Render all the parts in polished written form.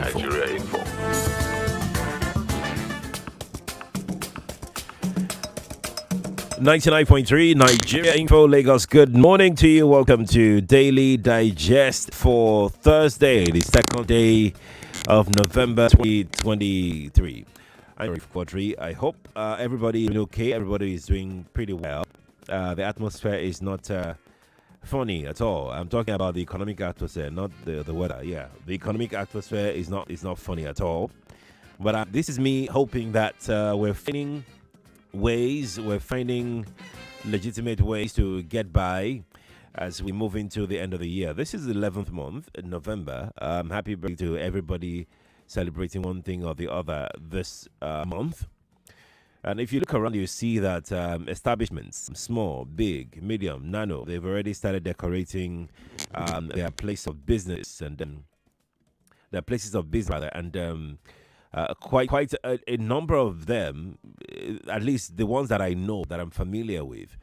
Info. Nigeria Info. 99.3 Nigeria Info Lagos. Good morning to you. Welcome to Daily Digest for Thursday, the second day of November 2023. I'm Quadry. I hope everybody is okay. Everybody is doing pretty well. The atmosphere is not funny at all. I'm talking about the economic atmosphere, not the weather. Yeah, the economic atmosphere is not funny at all. But this is me hoping that we're finding legitimate ways to get by as we move into the end of the year. This is the 11th month, November. Happy birthday to everybody celebrating one thing or the other this month. And if you look around, you see that establishments, small, big, medium, nano, they've already started decorating their place of business and their places of business, rather, and quite a number of them, at least the ones that I know that I'm familiar with,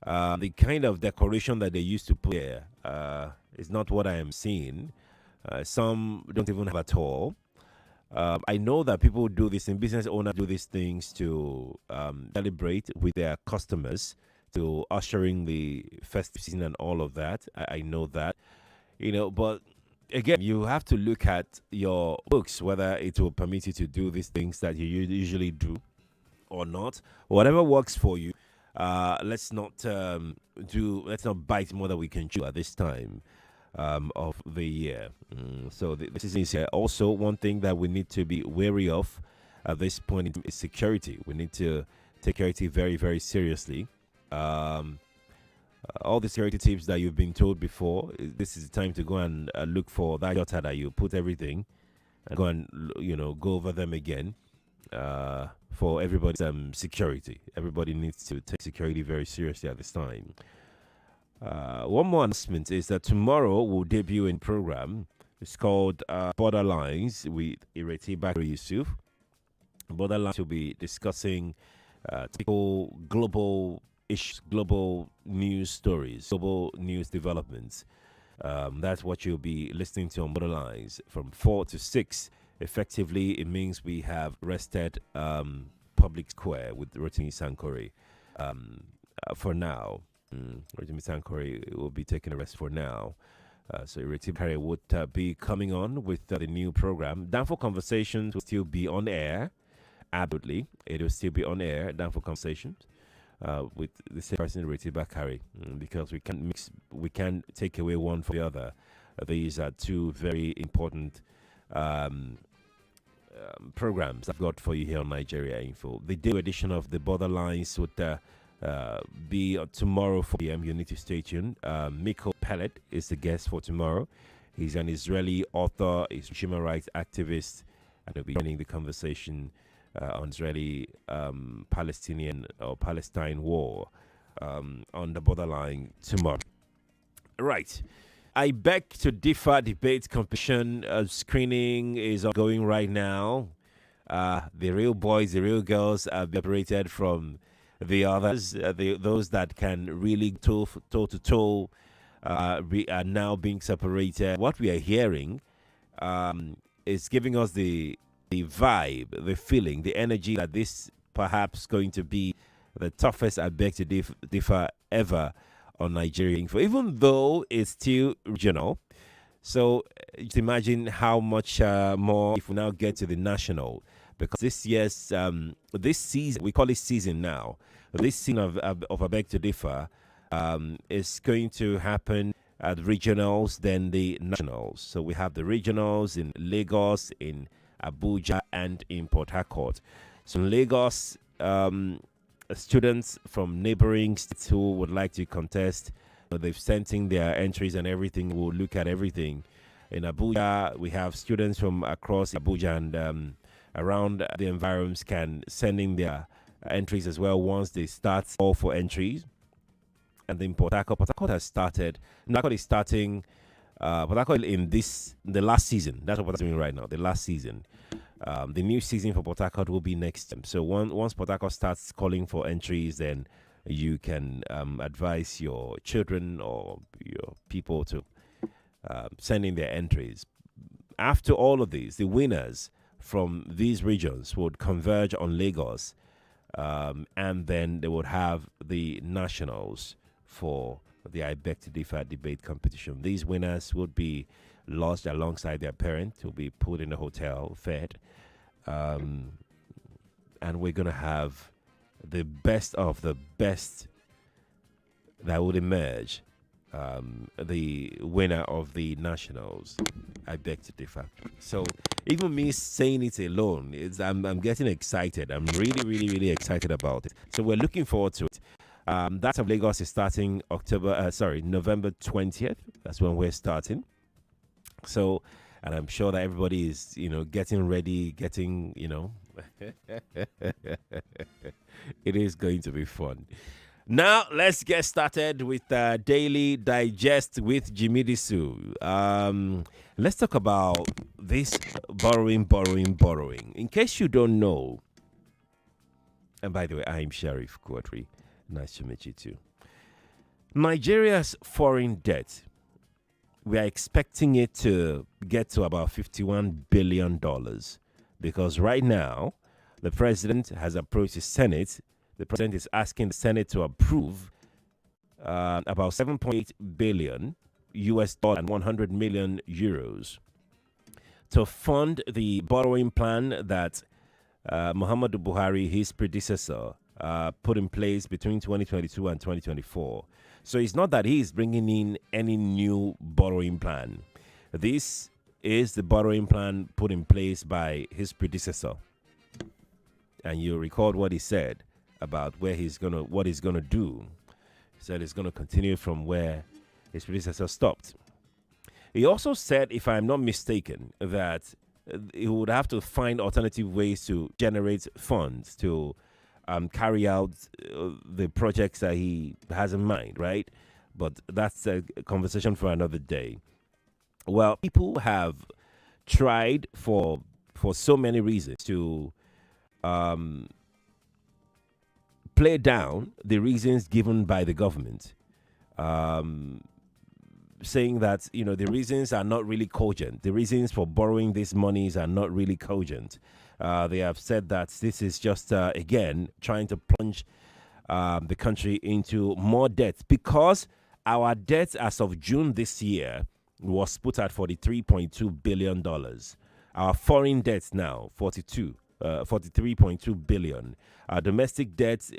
the kind of decoration that they used to put there is not what I am seeing. Some don't even have at all. I know that people do this, and business owners do these things to celebrate with their customers, to ushering the festive season and all of that. I know that, but again, you have to look at your books, whether it will permit you to do these things that you usually do or not. Whatever works for you. Let's not bite more than we can chew at this time of the year. So this is also one thing that we need to be wary of at this point is security. We need to take security very, very seriously. All the security tips that you've been told before, this is the time to go and look for that data that you put everything and go and go over them again for everybody's security. Everybody needs to take security very seriously at this time. One more announcement is that tomorrow we'll debut a program. It's called Borderlines with Ireti Bakari Yusuf. Borderlines will be discussing typical global issues, global news stories, global news developments. That's what you'll be listening to on Borderlines from 4 to 6. Effectively, it means we have rested Public Square with Rotimi Sankore for now. Rotimi Sankore will be taking a rest for now. So Rotimi Sankore would be coming on with the new program. Downfall Conversations will still be on air. Absolutely. It will still be on air, Downfall Conversations. With the same person, Reti Bakari, because we can't take away one from the other. These are two very important programs I've got for you here on Nigeria Info. The day edition of the Borderlines would be tomorrow 4 p.m. You need to stay tuned. Miko Pellet is the guest for tomorrow. He's an Israeli author, he's a human rights activist, and he'll be joining the conversation on Israeli Palestinian or Palestine war on the borderline tomorrow. Right. I beg to differ. Debate competition screening is ongoing right now. The real boys, the real girls are separated from the others. Those that can really toe to toe are now being separated. What we are hearing is giving us the vibe, the feeling, the energy that this perhaps going to be the toughest I beg to differ ever on Nigeria Info, even though it's still regional. So just imagine how much more if we now get to the national, because this season, we call it season now, this season of I beg to differ is going to happen at regionals, then the nationals. So we have the regionals in Lagos, in Abuja, and in Port Harcourt. So in Lagos, students from neighboring states who would like to contest, they've sent in their entries and everything. We'll look at everything. In Abuja, we have students from across Abuja and around the environs can send in their entries as well once they start all for entries. And then Port Harcourt has started. Port Harcourt is starting. Port Harcourt in the last season. That's what we're doing right now. The last season. The new season for Port Harcourt will be next time. So once Port Harcourt starts calling for entries, then you can advise your children or your people to send in their entries. after all of these, the winners from these regions would converge on Lagos, and then they would have the nationals for the I Beg to Differ debate competition. These winners would be lodged alongside their parent, who will be put in a hotel, fed, and we're going to have the best of the best that would emerge. The winner of the nationals, I Beg to Differ. So even me saying it alone, I'm getting excited. I'm really, really, really excited about it. So we're looking forward to it. That of Lagos is starting November 20th. That's when we're starting. So, and I'm sure that everybody is, getting ready, it is going to be fun. Now, let's get started with Daily Digest with Jimi Disu. Let's talk about this borrowing. In case you don't know, and by the way, I'm Sheriff Quadry. Nice to meet you too. Nigeria's foreign debt, we are expecting it to get to about $51 billion because right now, the president has approached the Senate. The president is asking the Senate to approve about 7.8 billion US dollar and 100 million euros to fund the borrowing plan that Muhammadu Buhari, his predecessor, put in place between 2022 and 2024. So it's not that he is bringing in any new borrowing plan. This is the borrowing plan put in place by his predecessor. And you recall what he said about what he's gonna do. He said he's gonna continue from where his predecessor stopped. He also said, if I'm not mistaken, that he would have to find alternative ways to generate funds to carry out the projects that he has in mind, right? But that's a conversation for another day. Well, people have tried for so many reasons to play down the reasons given by the government, saying that the reasons are not really cogent. The reasons for borrowing these monies are not really cogent. They have said that this is just again trying to plunge the country into more debt because our debt as of June this year was put at $43.2 billion. Our foreign debt now 43.2 billion. Our domestic debt,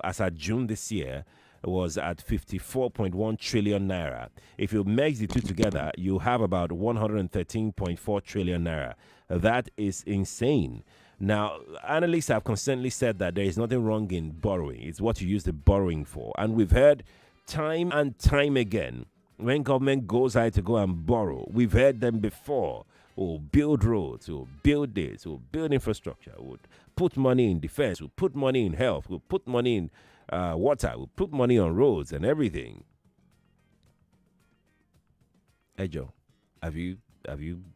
as at June this year, was at 54.1 trillion naira. If you mix the two together, you have about 113.4 trillion naira. That is insane. Now, analysts have constantly said that there is nothing wrong in borrowing. It's what you use the borrowing for. And we've heard time and time again, when government goes out to go and borrow, we've heard them before. We'll build roads, we'll build this, we'll build infrastructure, we'll put money in defense, we'll put money in health, we'll put money in water, we'll put money on roads and everything. Hey Joe, have you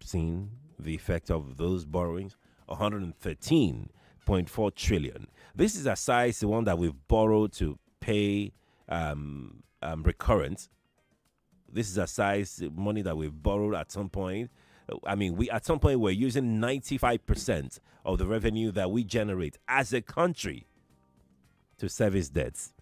seen the effect of those borrowings? 113.4 trillion. This is aside the one that we've borrowed to pay recurrent. This is aside the money that we've borrowed at some point. I mean, we at some point we're using 95% of the revenue that we generate as a country to service debts.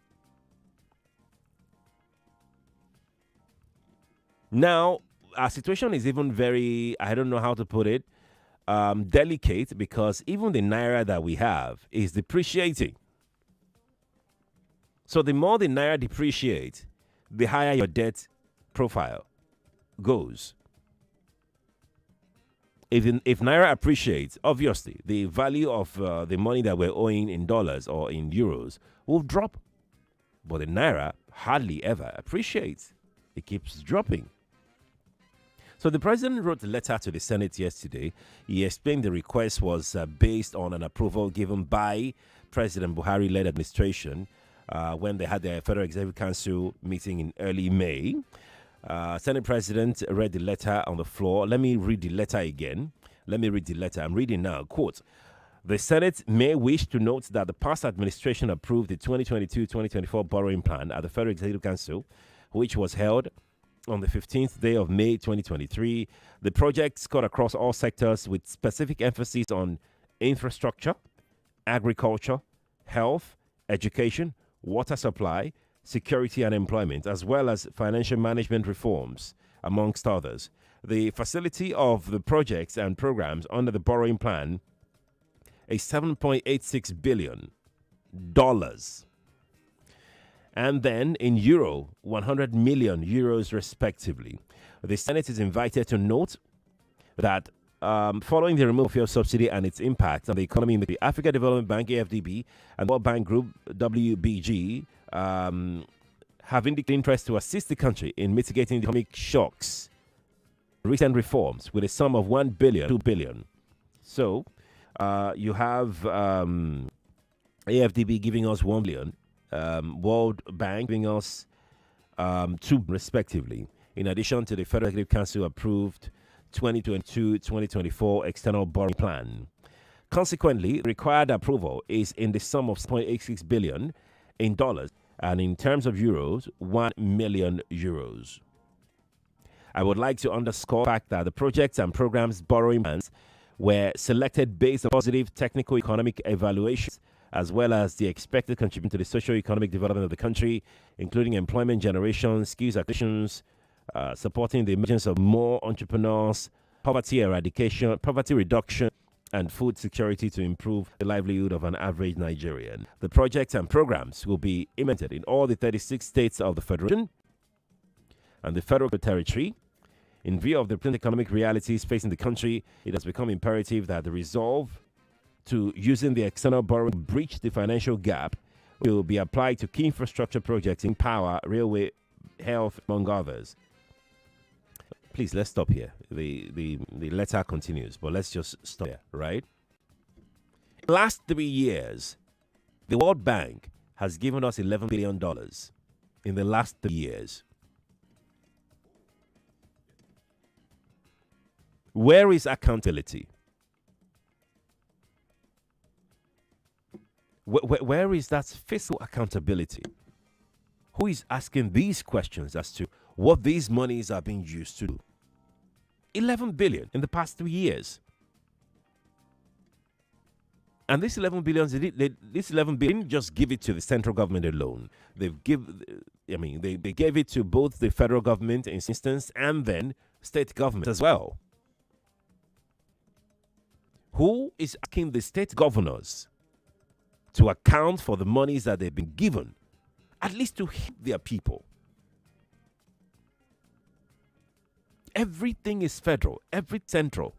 Now, our situation is even very, I don't know how to put it, delicate because even the naira that we have is depreciating. So the more the naira depreciates, the higher your debt profile goes. If naira appreciates, obviously the value of the money that we're owing in dollars or in euros will drop. But the naira hardly ever appreciates. It keeps dropping. So the president wrote a letter to the Senate yesterday. He explained the request was based on an approval given by President Buhari-led administration when they had their Federal Executive Council meeting in early May. Senate President read the letter on the floor. Let me read the letter again. I'm reading now. Quote, the Senate may wish to note that the past administration approved the 2022-2024 borrowing plan at the Federal Executive Council, which was held on the 15th day of May 2023. The projects cut across all sectors with specific emphasis on infrastructure, agriculture, health, education, water supply, security and employment, as well as financial management reforms, amongst others. The facility of the projects and programs under the borrowing plan is $7.86 billion. And then in euro, 100 million euros respectively. The Senate is invited to note that following the removal of fuel subsidy and its impact on the economy, in the Africa Development Bank, AFDB, and World Bank Group, WBG, have indicated interest to assist the country in mitigating the economic shocks. Recent reforms with a sum of 1 billion, 2 billion. So you have AFDB giving us 1 billion, World Bank giving us 2 respectively, in addition to the Federal Executive Council approved 2022-2024 external borrowing plan. Consequently, required approval is in the sum of 0.86 billion in dollars, and in terms of euros, 1 million euros. I would like to underscore the fact that the projects and programs borrowing plans were selected based on positive technical economic evaluations, as well as the expected contribution to the socio-economic development of the country, including employment generation, skills acquisitions, supporting the emergence of more entrepreneurs, poverty eradication, poverty reduction, and food security to improve the livelihood of an average Nigerian. The projects and programs will be implemented in all the 36 states of the Federation and the Federal Territory. In view of the present economic realities facing the country, it has become imperative that the resolve to using the external borrowing to breach the financial gap will be applied to key infrastructure projects in power, railway, health, among others. Please, let's stop here. The letter continues, but let's just stop here, right? In the last 3 years, the World Bank has given us $11 billion in the last 3 years. Where is accountability? Where is that fiscal accountability? Who is asking these questions as to what these monies are being used to do? 11 billion in the past 3 years. And this 11 billion didn't just give it to the central government alone. They gave it to both the federal government in this instance and then state government as well. Who is asking the state governors to account for the monies that they've been given, at least to help their people? Everything is federal, every central.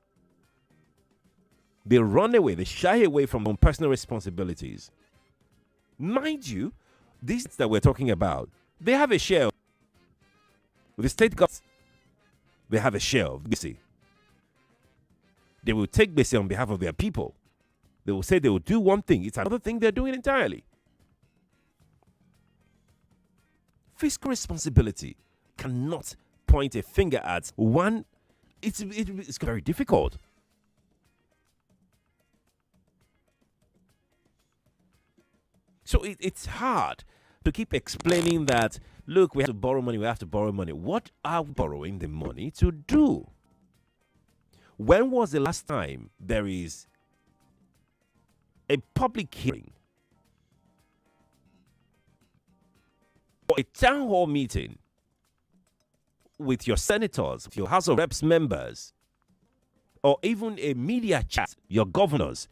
They run away, they shy away from their own personal responsibilities. Mind you, these that we're talking about, they have a share. With the state government, they have a share of BC. They will take BC on behalf of their people. They will say they will do one thing, it's another thing they're doing entirely. Fiscal responsibility cannot point a finger at one. It's very difficult. So it's hard to keep explaining that, look, we have to borrow money, What are we borrowing the money to do? When was the last time there is a public hearing or a town hall meeting with your senators, your House of Reps members, or even a media chat, your governors,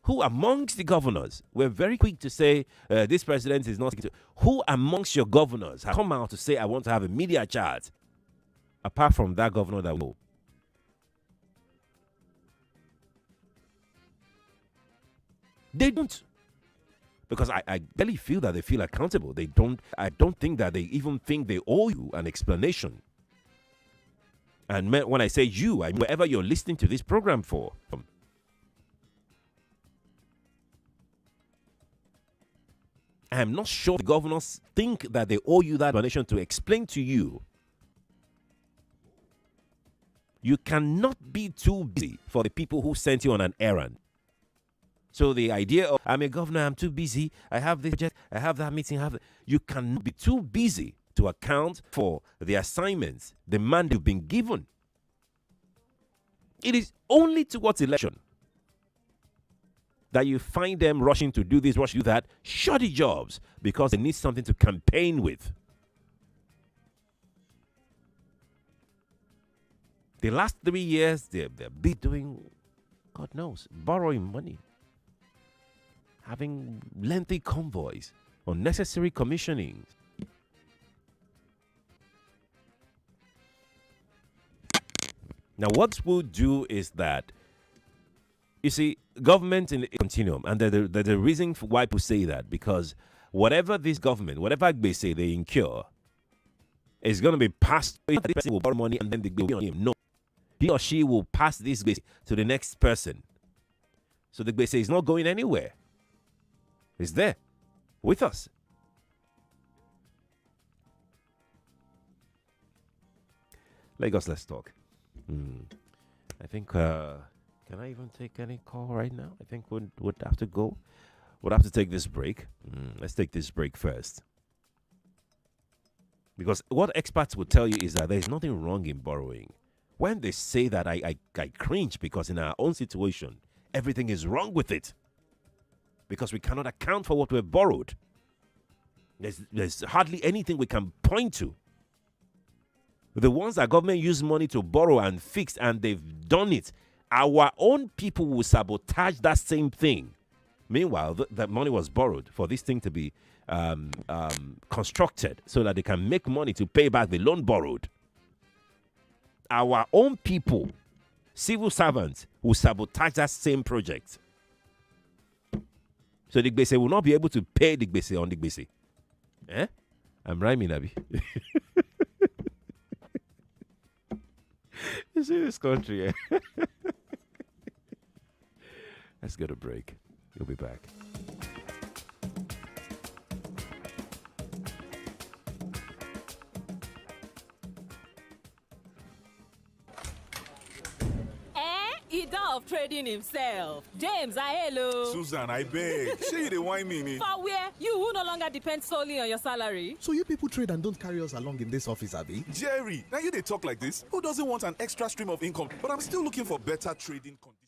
who amongst the governors were very quick to say, this president is not... Who amongst your governors have come out to say, I want to have a media chat, apart from that governor that we know? They don't. Because I barely feel that they feel accountable. I don't think that they even think they owe you an explanation. And when I say you, I mean wherever you're listening to this program for. I'm not sure the governors think that they owe you that explanation to explain to you. You cannot be too busy for the people who sent you on an errand. So the idea of, I'm a governor, I'm too busy, I have this project, I have that meeting, you cannot be too busy to account for the assignments, the mandate you've been given. It is only towards election that you find them rushing to do this, rushing to do that, shoddy jobs, because they need something to campaign with. The last 3 years, they've been doing, God knows, borrowing money, having lengthy convoys, unnecessary commissionings. Now, what we'll do is that, you see, government in a continuum, and there's a reason for why people say that, because whatever this government, whatever they say they incur, is going to be passed. The person will borrow money and then they will on him. No, he or she will pass this to the next person. So the gbese is not going anywhere. It's there with us. Lagos, let's talk. I think, can I even take any call right now? I think we'd have to go. We'd have to take this break. Let's take this break first. Because what experts will tell you is that there's nothing wrong in borrowing. When they say that, I cringe, because in our own situation, everything is wrong with it. Because we cannot account for what we've borrowed. There's hardly anything we can point to. The ones that government use money to borrow and fix, and they've done it, our own people will sabotage that same thing. Meanwhile, that money was borrowed for this thing to be constructed so that they can make money to pay back the loan borrowed. Our own people, civil servants, will sabotage that same project. So the gbese will not be able to pay the gbese on the gbese. Eh? I'm rhyming, Abi. You see this country, eh? Let's go to break. We'll be back. He of trading himself. James, hello. Susan, I beg. Say you dey whine me. For where? You who no longer depend solely on your salary. So you people trade and don't carry us along in this office, Abby? Jerry, now you they talk like this? Who doesn't want an extra stream of income? But I'm still looking for better trading conditions.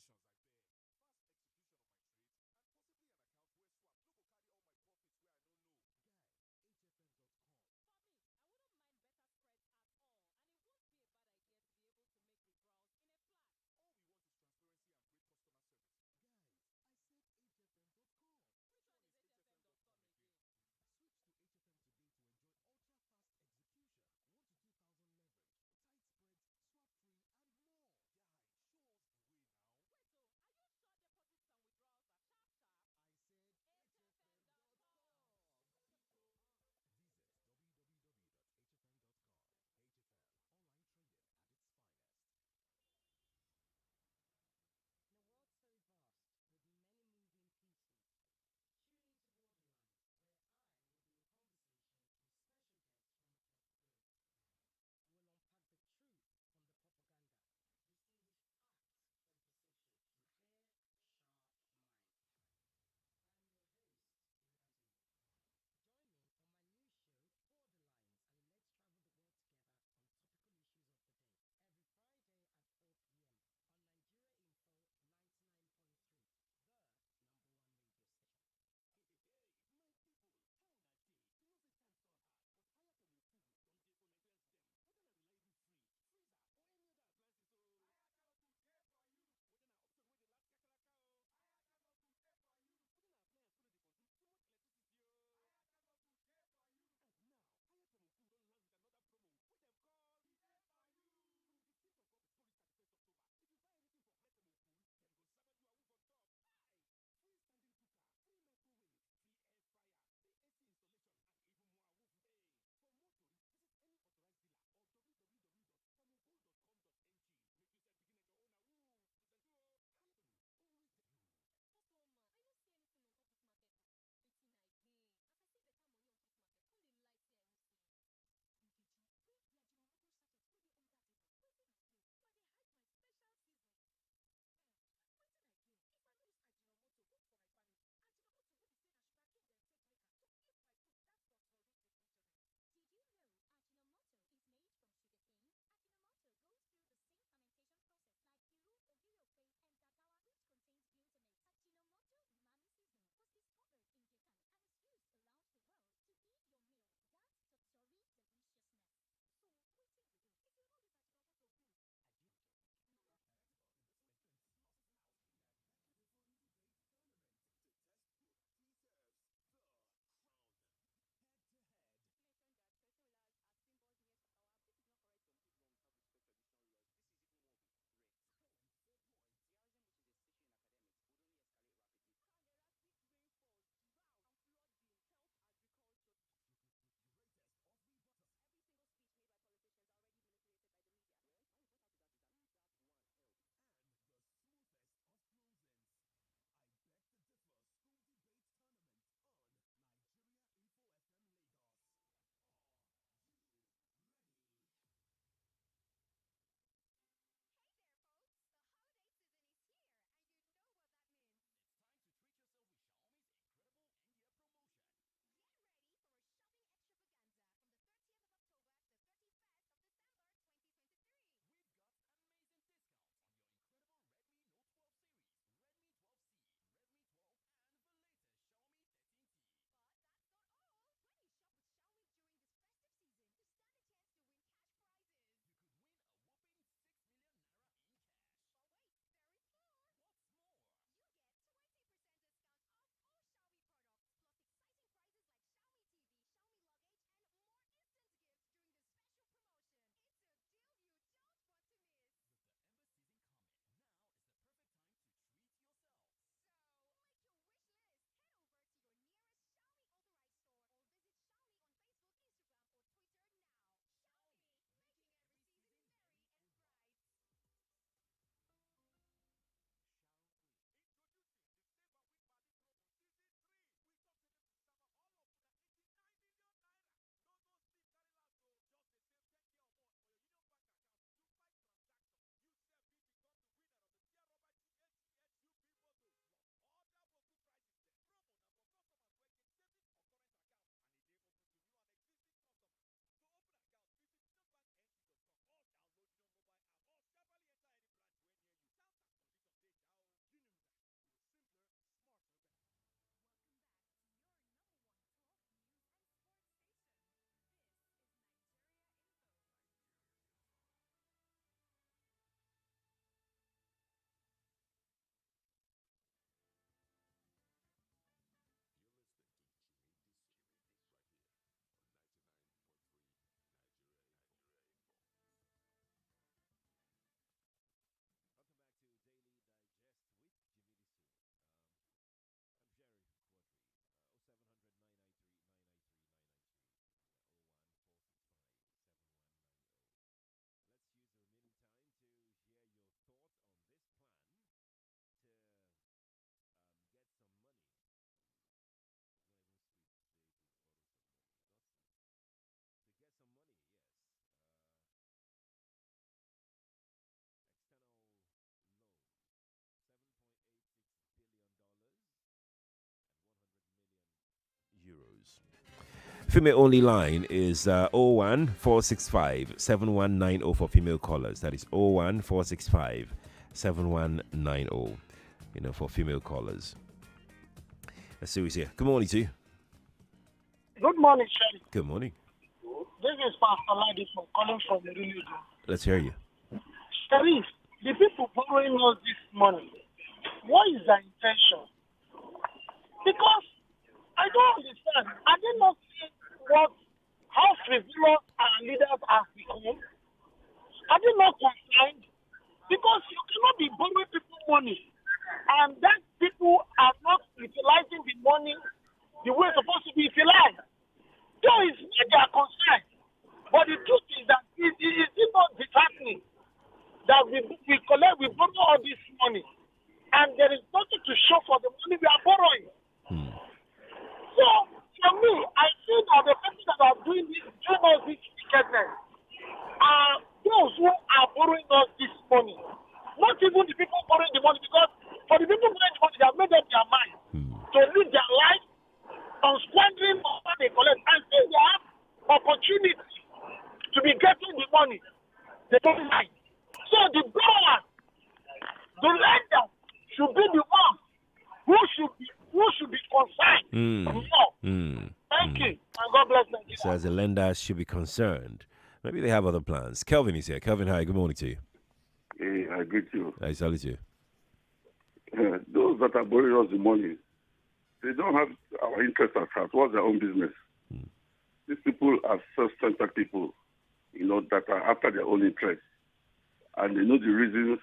Female only line is 01465 7190 for female callers. That is 01465 7190. For female callers. Let's see who's here. Good morning to you. Good morning, Sherry. Good morning. This is Pastor Ladi calling from the religion. Let's hear you. Sherry, the people borrowing us this money, what is their intention? Because I don't understand. I did not see how frivolous our leaders have become. I did not concerned because you cannot be borrowing people money and that people are not utilizing the money the way it's supposed to be utilized. Though it's not their concern. But the truth is that it is not disheartening that we borrow all this money and there is nothing to show for the money we are borrowing. So, for me, I think that the people that are doing all this wickedness are those who are borrowing us this money. Not even the people borrowing the money, because for the people borrowing the money, they have made up their mind to live their life on squandering what they collect. And since they have opportunity to be getting the money, they don't mind. So the borrower, the lender, should be the one who should be concerned. Thank you. And God bless them. So as the lenders should be concerned. Maybe they have other plans. Kelvin is here. Kelvin, hi. Good morning to you. Hey, I greet you. I salute you. Those that are borrowing us the money, they don't have our interest at heart. What's their own business? These people are self-centered people, that are after their own interest. And they know the reasons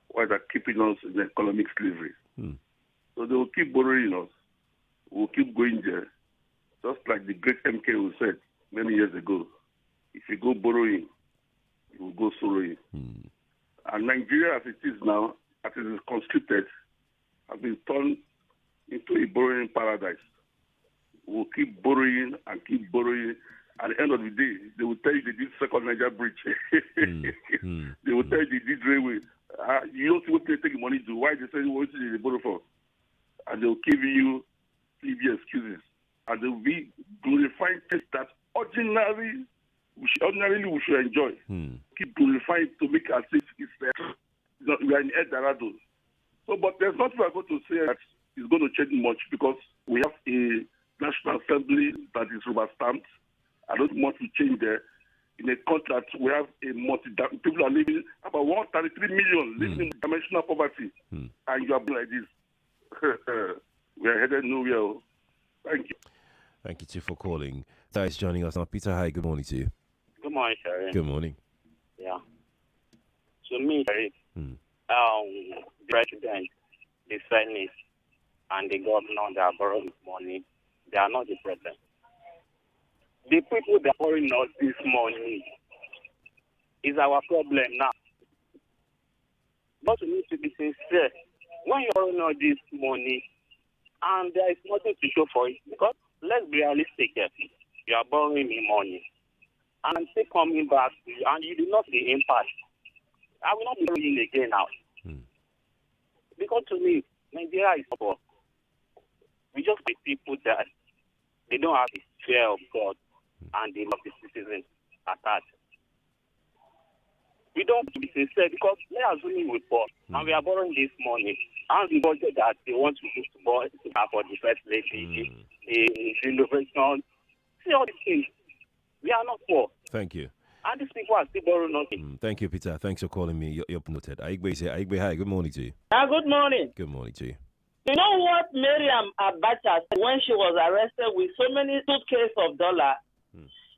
why they're keeping us in economic slavery. So they will keep borrowing us. We'll keep going there. Just like the great MK who said many years ago, if you go borrowing, you will go sorrowing. And Nigeria, as it is now, as it is conscripted, has been turned into a borrowing paradise. We'll keep borrowing and keep borrowing. At the end of the day, they will tell you they did second Niger bridge. They will tell you they did railway. You don't see what they take money to. Why they say what did they borrow for? And they'll give you excuses. And they will be glorifying things that ordinarily we should enjoy. Keep glorifying to make us think we are in El Dorado. So, but there's nothing I'm going to say that is going to change much because we have a National Assembly that is rubber stamped. I don't want to change there. In a country that we have people are living, about 133 million living in dimensional poverty. And you are like this. We are headed nowhere. Thank you. Thank you too for calling. That is joining us now. Peter, hi. Good morning to you. Good morning, Sherry. Good morning. Yeah. To me, Sherry, the president, the Senate, and the governor that are borrowing money, they are not the president. The people that are borrowing us this money is our problem now. But we need to be sincere. When you're borrowing all this money, and there is nothing to show for it, because let's be realistic here. You are borrowing me money, and I'm still coming back to you, and you do not see impact. I will not be borrowing again now. Because to me, Nigeria is poor. We just be people that they don't have the fear of God and they love the citizens at heart. We don't have to be sincere because they are assuming we're poor and we are borrowing this money. And the budget that they want to use to borrow for the first lady, the innovation. See all these things. We are not poor. Thank you. And these people are still borrowing nothing. Thank you, Peter. Thanks for calling me. You're noted. Aigbe is here. Aigbe, hi. Good morning to you. Good morning. Good morning to you. You know what Miriam Abacha said when she was arrested with so many suitcases of dollars?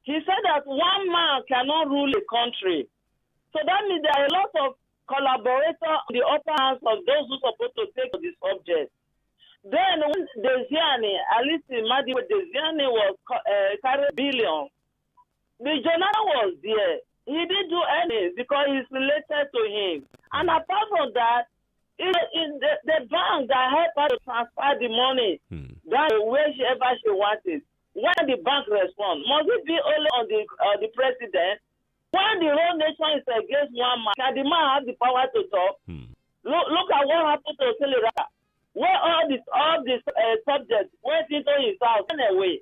He said that one man cannot rule a country. So that means there are a lot of collaborators on the upper hands of those who are supposed to take the subject. Then when Desiani, at least in Madiwe, Desiani was carrying billion. The Jonathan was there. He didn't do anything because he's related to him. And apart from that, in the bank that helped her to transfer the money that wherever she wanted. When the bank responds, must it be only on the president? When the whole nation is against one man, can the man have the power to talk? Look at what happened to Seleraka. Where all this subjects went into his house anyway.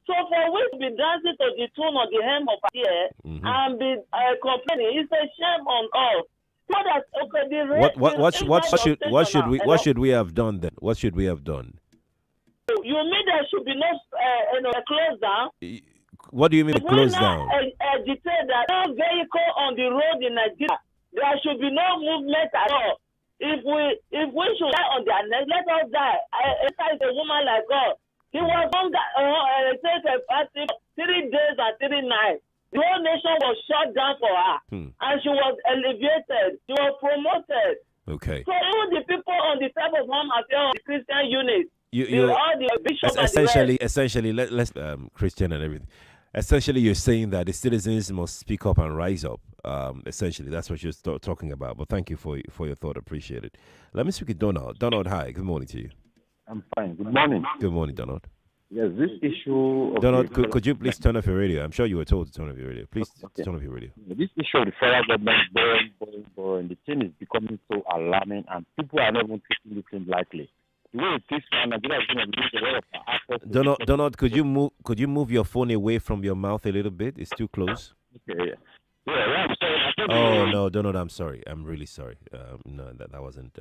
So So for we to be dancing to the tune of the hem of our ear and be complaining, it's a shame on us. So that, okay, What should we have done then? What should we have done? You mean there should be no close down? What do you mean close down? Dictate that no vehicle on the road in Nigeria, there should be no movement at all. If we should die on their neck, let us die. Esther is a woman like us. He was on the 3 days and 3 nights. The whole nation was shut down for her, and she was elevated. She was promoted. Okay. So even the people on the type of home affairs of the Christian unit, all the bishops essentially, let's Christian and everything. Essentially, you're saying that the citizens must speak up and rise up. Essentially, that's what you're talking about. But thank you for your thought. Appreciate it. Let me speak to Donald. Donald, hi. Good morning to you. I'm fine. Good morning. Good morning, Donald. Yes, this issue. Donald, could you please turn off your radio? I'm sure you were told to turn off your radio. Please turn off your radio. This issue of the federal government borrowing, the thing is becoming so alarming, and people are not even taking this thing lightly. The way it is, Nigeria is going to lose a lot of access. Donald, could you move your phone away from your mouth a little bit? It's too close. Okay. Yeah, I'm sorry. Oh no, Donald, I'm sorry. I'm really sorry. No, that wasn't.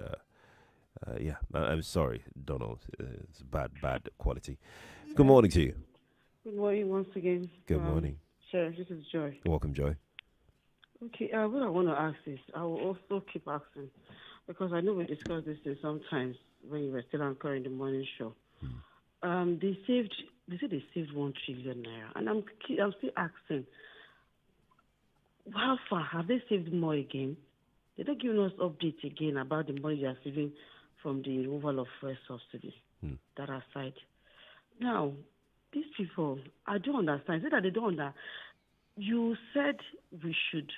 Yeah, I'm sorry, Donald. It's bad quality. Good morning to you. Good morning once again. Good morning. Sure, this is Joy. Welcome, Joy. Okay, what I want to ask is, I will also keep asking, because I know we discussed this thing sometimes when you were still anchoring the morning show. They said they saved 1 trillion naira, and I'm still asking, how far have they saved more again? They're not giving us updates again about the money they are saving from the removal of fuel subsidy. That aside, now these people, I don't understand. Is it that they don't understand? You said we should,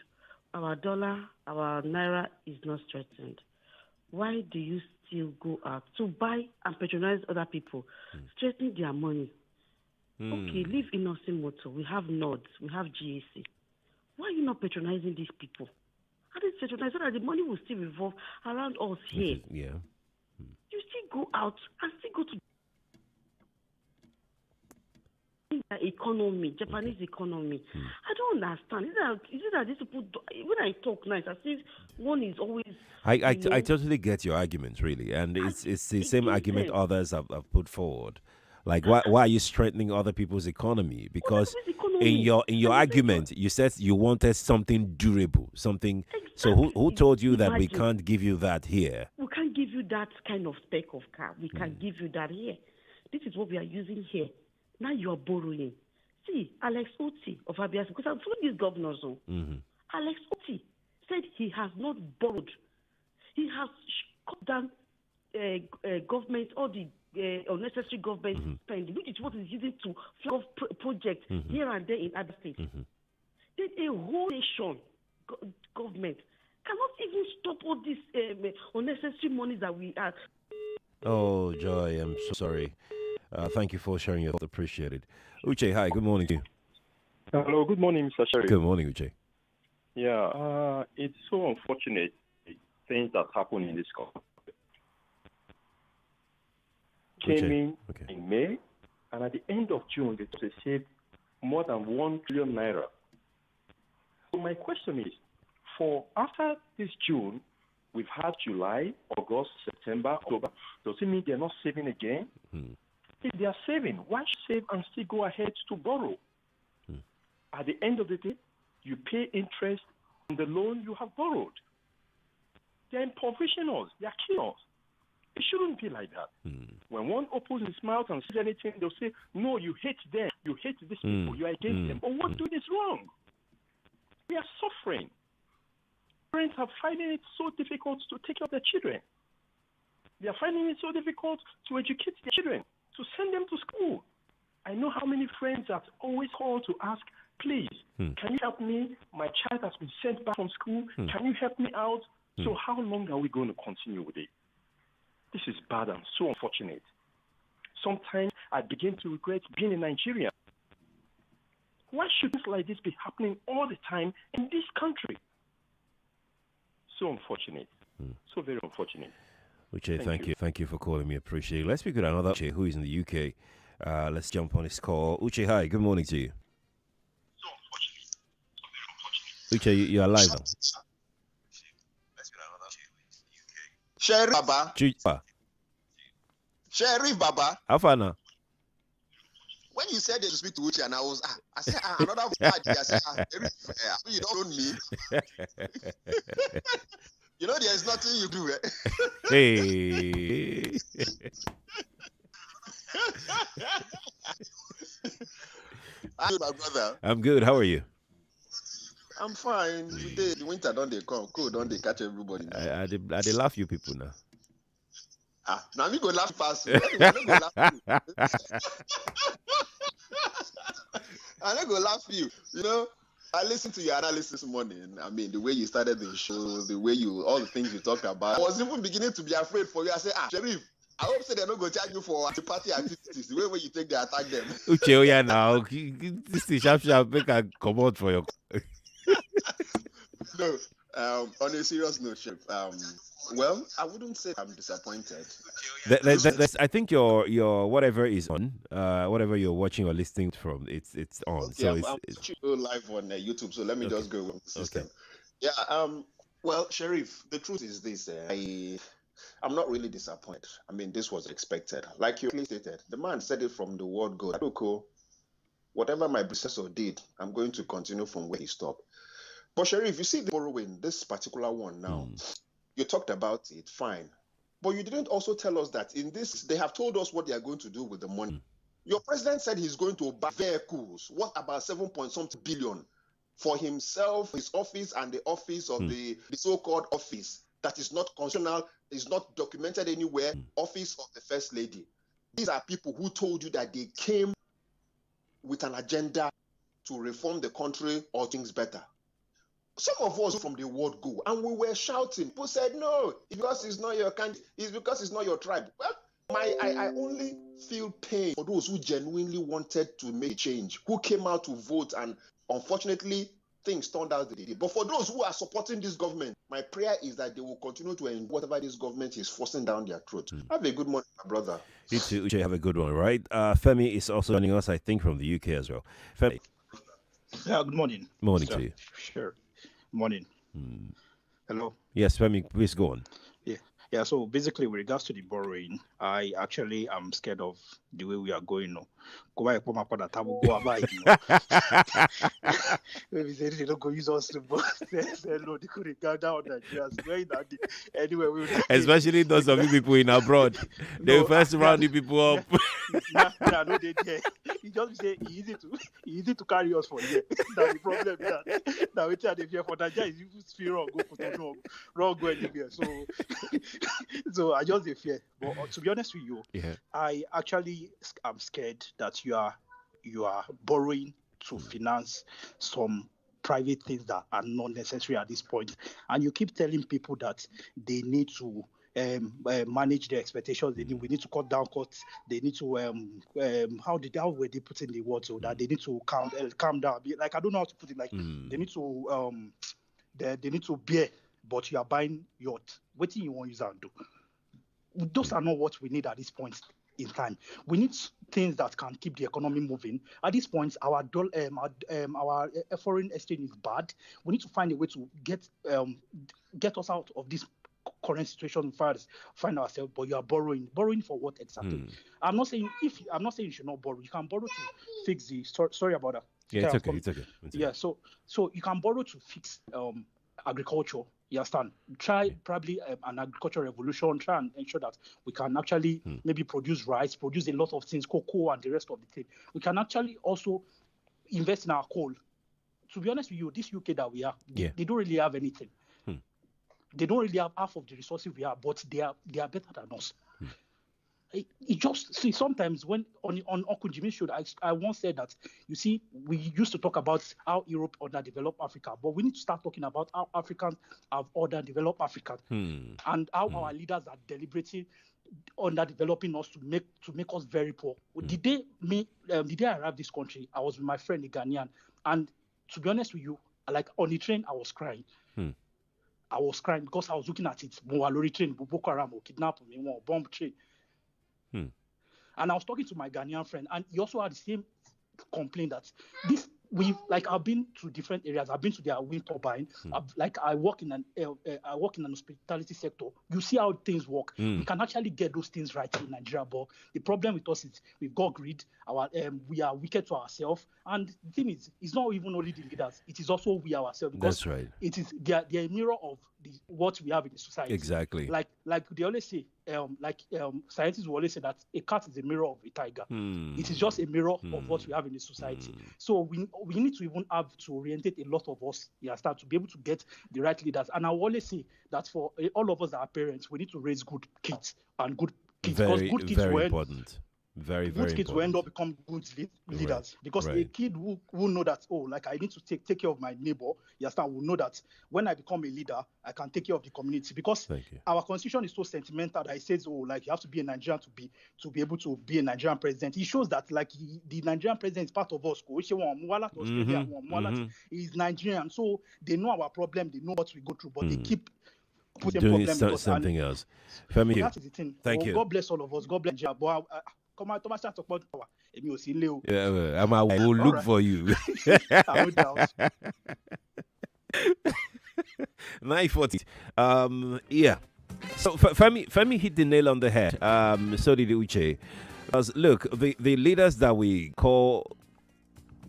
our dollar, our naira is not strengthened. Why do you still go out to buy and patronize other people, strengthen their money? Okay, leave Innocent Motor. We have NODS, we have GAC. Why are you not patronizing these people? How do you patronize so that the money will still revolve around us here? Yeah. You still go out and still go to the economy, Japanese economy. I don't understand. Is it that these people, when I talk nice, as if one is always... I totally get your argument, really. And it's the same argument others have put forward. Like, why are you strengthening other people's economy? Because in your argument, you said you wanted something durable, something. Exactly. So who told you that we can't give you that here? We can't give you that kind of spec of car. We can't give you that here. This is what we are using here. Now you are borrowing. See, Alex Oti of Abia, because I'm following these governors. Alex Oti said he has not borrowed. He has cut down government, all the unnecessary government spending, which is what is using to flag projects here and there in other states. Then a whole nation government cannot even stop all this unnecessary money that we have. Oh, Joy, I'm so sorry. Thank you for sharing your thoughts. Appreciate it. Uche, hi. Good morning to you. Hello. Good morning, Mr. Sherry. Good morning, Uche. Yeah, it's so unfortunate things that happen in this country. Came in May, and at the end of June, they saved more than 1 trillion naira. So my question is, for after this June, we've had July, August, September, October. Does it mean they're not saving again? If they are saving, why save and still go ahead to borrow? At the end of the day, you pay interest on the loan you have borrowed. They're impoverishing us. They're killing us. It shouldn't be like that. When one opens his mouth and says anything, they'll say, no, you hate them. You hate these people. You are against them. But what doing is wrong? We are suffering. Parents are finding it so difficult to take care of their children. They are finding it so difficult to educate their children, to send them to school. I know how many friends have always called to ask, please, can you help me? My child has been sent back from school. Can you help me out? So how long are we going to continue with it? This is bad and so unfortunate. Sometimes I begin to regret being in Nigeria. Why should things like this be happening all the time in this country? So unfortunate. So very unfortunate. Uche, thank you. Thank you for calling me. Appreciate it. Let's speak with another Uche who is in the UK. Let's jump on this call. Uche, hi. Good morning to you. Uche, you're live now. Sheriff Baba. Chupa. Sheriff Baba. How far now? When you said that you speak to Uche, and I said, another party. I said, Sheriff, you don't own me. You know, there's nothing you do. Hey. Hi, my brother. I'm good. How are you? I'm fine. Today, the winter don't they come. Cold don't they catch everybody now. I did laugh you people now. Now me go laugh fast. I don't go laugh you. I don't go laugh you. You know, I listened to your analysis this morning. I mean, the way you started the show, the way all the things you talked about. I was even beginning to be afraid for you. I said, Sheriff, I hope they're not going to charge you for anti-party activities. The way you take they attack them. Uche, oh yeah, now this is sharp. Make a come out for your. No, on a serious note, Chef. Well, I wouldn't say I'm disappointed. I think your whatever is on, whatever you're watching or listening from, it's on. Okay, so I'm live on YouTube, so let me just go with the system. Okay. Yeah. Well, Sheriff, the truth is this: I'm not really disappointed. I mean, this was expected. Like you stated, the man said it from the word go. Cool. Whatever my predecessor did, I'm going to continue from where he stopped. But Sheriff, you see the borrowing, this particular one now. You talked about it, fine. But you didn't also tell us that in this, they have told us what they are going to do with the money. Your president said he's going to buy vehicles. What about 7-point-something billion for himself, his office, and the office of the so-called office that is not constitutional, is not documented anywhere, office of the First Lady. These are people who told you that they came with an agenda to reform the country or things better. Some of us from the word go, and we were shouting. People said, no, it's because it's not your country, it's because it's not your tribe. Well, I only feel pain for those who genuinely wanted to make a change, who came out to vote, and unfortunately, things turned out the way they did. But for those who are supporting this government, my prayer is that they will continue to end whatever this government is forcing down their throat. Have a good morning, my brother. You too, Uche, have a good one, right? Femi is also joining us, I think, from the UK as well. Femi. Yeah, good morning. Morning to you. Sure. Morning. Hello. Yes, Femi, please go on. Yeah. So basically, with regards to the borrowing, I actually am scared of the way we are going. Maybe they don't go use us to no, they could regard down Nigerians. Anyway, especially those of you people in abroad. They will first round the people up. No, they dare. You just say easy to carry us for a year. That's the problem. Now we tell them here for Nigeria is even fear or go wrong go anywhere. So I just fear. But to be honest with you, I actually am scared that you are borrowing to finance some private things that are not necessary at this point, and you keep telling people that they need to manage their expectations. We need to cut down costs. They need to how were they put in the word so that they need to calm down. Like I don't know how to put it. Like they need to they need to bear. But you are buying yacht. What do you want to use and do? Those are not what we need at this point in time. We need things that can keep the economy moving. At this point, our foreign exchange is bad. We need to find a way to get us out of this current situation we find ourselves. But you are borrowing for what exactly? I'm not saying you should not borrow. You can borrow to fix the sorry about that. Yeah, it's okay. Yeah, so you can borrow to fix agriculture. You understand? Try probably an agricultural revolution. Try and ensure that we can actually maybe produce rice, produce a lot of things, cocoa and the rest of the thing. We can actually also invest in our coal. To be honest with you, this UK that we are, they don't really have anything. They don't really have half of the resources we have, but they are better than us. It just see sometimes when on Uncle Jimmy's show, I once said that you see we used to talk about how Europe underdeveloped Africa, but we need to start talking about how Africans have underdeveloped Africa and how our leaders are deliberating underdeveloping us to make us very poor. The day I arrived this country, I was with my friend, the Ghanaian, and to be honest with you, like on the train, I was crying. I was crying because I was looking at it. Lorry train, Boko Haram, kidnap me, bomb train. And I was talking to my Ghanaian friend, and he also had the same complaint that this I've been to different areas. I've been to their wind turbine. I work in an hospitality sector. You see how things work. We can actually get those things right in Nigeria, but the problem with us is we've got greed. We are wicked to ourselves, and the thing is, it's not even only the leaders. It is also we ourselves. That's right. It is they are a mirror of what we have in the society. Exactly. Like they always say, scientists will always say that a cat is a mirror of a tiger. It is just a mirror of what we have in the society. So we need to even have to orientate a lot of us start to be able to get the right leaders. And I will always say that for all of us that are parents, we need to raise good kids and good kids. Very, good kids very important. Very, very good kids important. will end up become good leaders, because a kid who know that, I need to take care of my neighbor, will know that when I become a leader, I can take care of the community, because our constitution is so sentimental that it says, you have to be a Nigerian to be able to be a Nigerian president. It shows that the Nigerian president is part of us. He's Nigerian, so they know our problem, they know what we go through, but they keep doing something else. Femi, that is the thing. Thank you. God bless all of us. God bless Nigeria. But come on, Thomas, talk about power. I will look for you. 9:40. Yeah. So Femi hit the nail on the head. So did Uche. Because look, the leaders that we call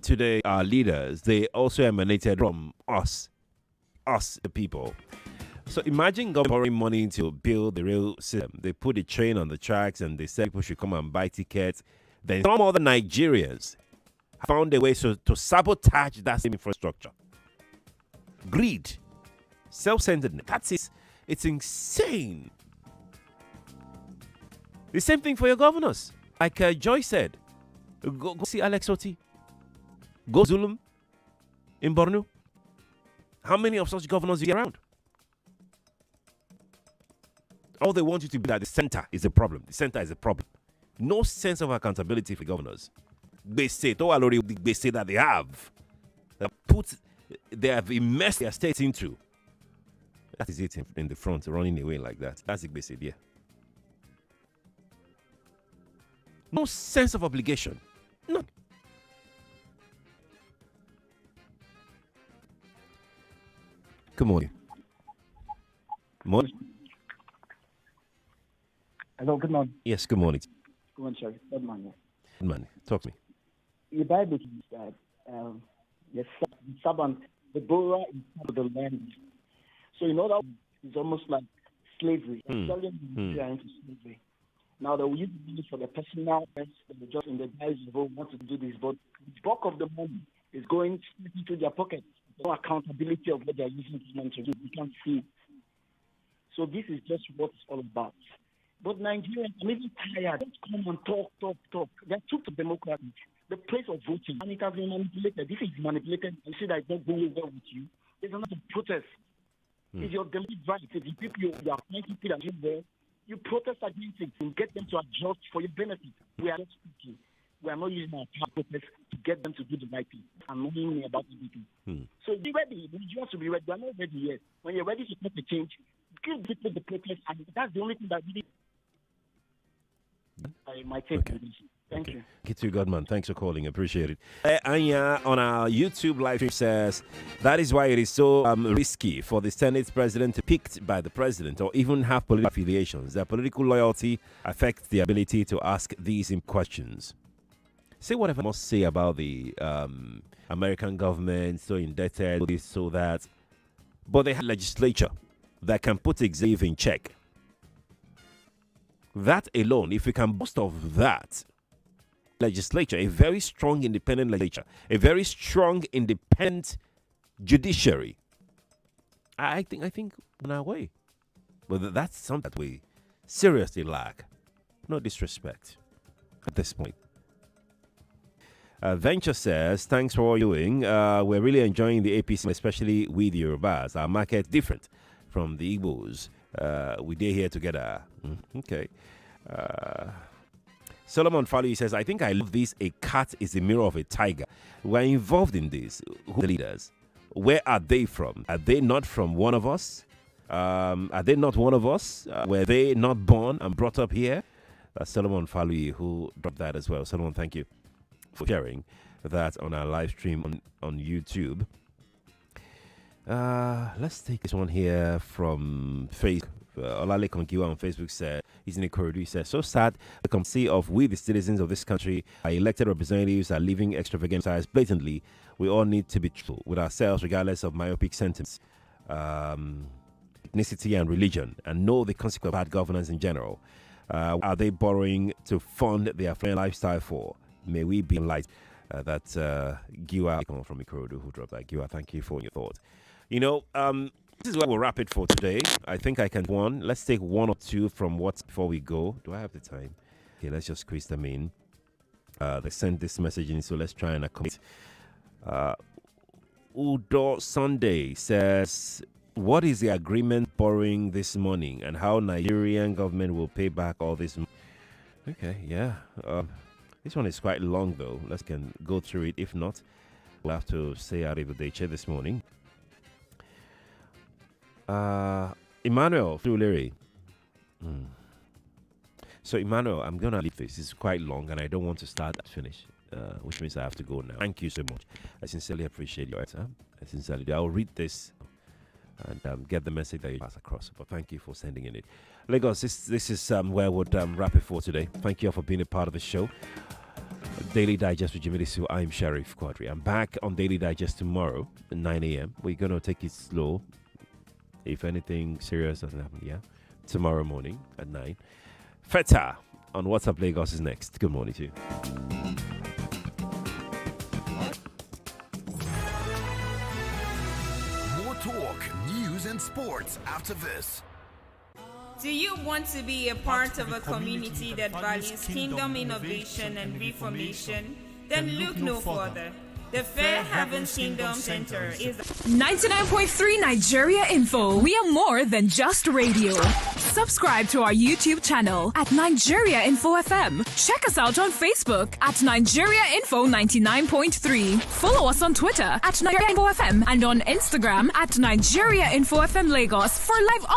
today are leaders. They also emanated from us, the people. So imagine government borrowing money to build the rail system. They put the train on the tracks and they said people should come and buy tickets. Then some other Nigerians found a way to sabotage that same infrastructure. Greed, self-centeredness. That's it. It's insane. The same thing for your governors. Like Joy said, go see Alex Oti. Go Zulum in Borno. How many of such governors are around? All they want you to be that the center is a problem. The center is a problem. No sense of accountability for governors. They say, that they have. They have immersed their states into. That is it in the front, running away like that. That's the basic idea. No sense of obligation. None. Good morning. Morning. Hello, good morning. Yes, good morning. Good morning, sir. Good morning. Good morning. Talk to me. The Bible says that the servant, the borrower is part of the land. So that is almost like slavery. Selling into slavery. Now, they will use it for the personal, just in the guise of want to do this, but the bulk of the money is going into their pockets. No accountability of what they are using this money to do. You can't see it. So this is just what it's all about. But Nigerians are maybe tired. Just come and talk. They took to democracy, the place of voting, and it has been manipulated. If it's manipulated, you see that it's not going well with you. There's another protest. It's your democratic right. If the people you are appointing people that live there, you protest against it and get them to adjust for your benefit. We are not speaking. We are not using our power protest to get them to do the right thing and knowing about everything. So be ready. You have to be ready. We are not ready yet. When you're ready to make a change, give people the protest, and that's the only thing that really my take on this. Thank you. Thank you, Godman. Thanks for calling. Appreciate it. Anya on our YouTube live stream says that is why it is so risky for the Senate president to be picked by the president or even have political affiliations. Their political loyalty affects the ability to ask these questions. Say whatever I must say about the American government, so indebted, this, so that, but they have a legislature that can put executive in check. That alone, if we can boast of that legislature, a very strong independent legislature, a very strong independent judiciary, I think on our way. But that's something that we seriously lack. No disrespect at this point. Venture says, thanks for all you're doing. We're really enjoying the APC, especially with Yorubas. Our market different from the Igbos. We did here together. Okay. Solomon Falu says, I think I love this. A cat is the mirror of a tiger. We're involved in this. Who are the leaders? Where are they from? Are they not from one of us? Are they not one of us? Were they not born and brought up here? Solomon Falui, who dropped that as well. Solomon, thank you for sharing that on our live stream on YouTube. Let's take this one here from Facebook. Olalekan Giwa on Facebook said, he's in a corridor. He says, so sad the committee of we, the citizens of this country, our elected representatives, are living extravagant lives blatantly. We all need to be truthful with ourselves, regardless of myopic sentiments, ethnicity, and religion, and know the consequence of bad governance in general. Are they borrowing to fund their flying lifestyle for? May we be enlightened. That's Giwa from Ikorodu who dropped that. Giwa, thank you for your thoughts. You know, this is where we'll wrap it for today. I think I can one. Let's take one or two from what's before we go. Do I have the time? Okay, let's just squeeze them in. They sent this message in, so let's try and accommodate. Udo Sunday says, what is the agreement borrowing this money and how Nigerian government will pay back all this money? Okay, yeah. This one is quite long though. Let's go through it. If not, we'll have to say out of the day this morning. Emmanuel Fuleri. So Emmanuel, I'm gonna leave this. It's quite long and I don't want to start and finish, which means I have to go now. Thank you so much. I sincerely appreciate your answer. I sincerely do. I'll read this and get the message that you pass across. But thank you for sending in it. Lagos, this is where we'll wrap it for today. Thank you all for being a part of the show. Daily Digest with Jimi Disu. I'm Sheriff Quadry. I'm back on Daily Digest tomorrow at 9 a.m. We're going to take it slow. If anything serious doesn't happen, yeah. Tomorrow morning at 9. Feta on WhatsApp Lagos is next. Good morning to you. More talk, news, and sports after this. Do you want to be a part of a community that values kingdom innovation and reformation? Then look no further. The Fair Havens Kingdom Center is 99.3 Nigeria Info. We are more than just radio. Subscribe to our YouTube channel at Nigeria Info FM. Check us out on Facebook at Nigeria Info 99.3. Follow us on Twitter at Nigeria Info FM and on Instagram at Nigeria Info FM Lagos for live updates